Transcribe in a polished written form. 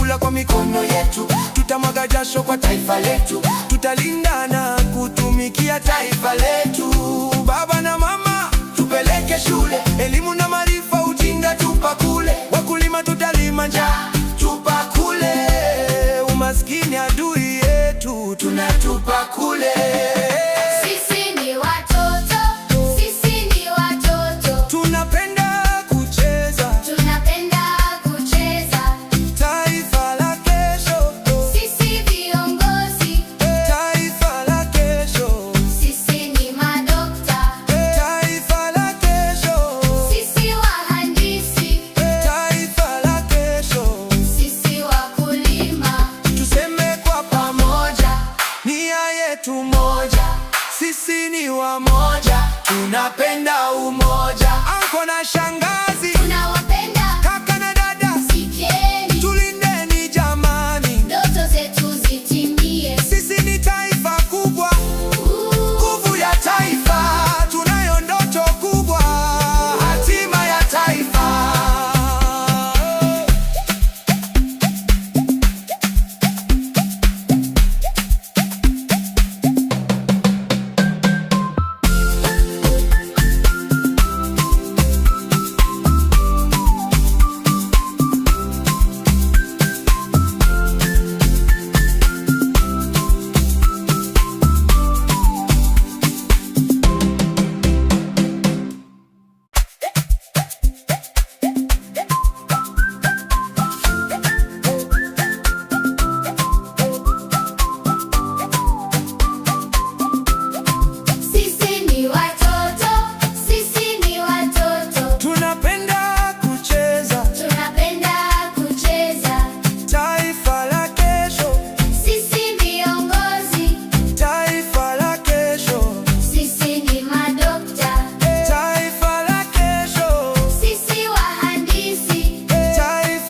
tutakula kwa mikono yetu, tutamwaga jasho kwa taifa letu, tutalinda na kutumikia taifa letu. Baba na mama, tupeleke shule, elimu na maarifa, ujinga tupakule. Wakulima tutalima, njaa tupakule. Umaskini adui yetu, tunatupa kule. Sisi ni wamoja, tunapenda umoja. Anko na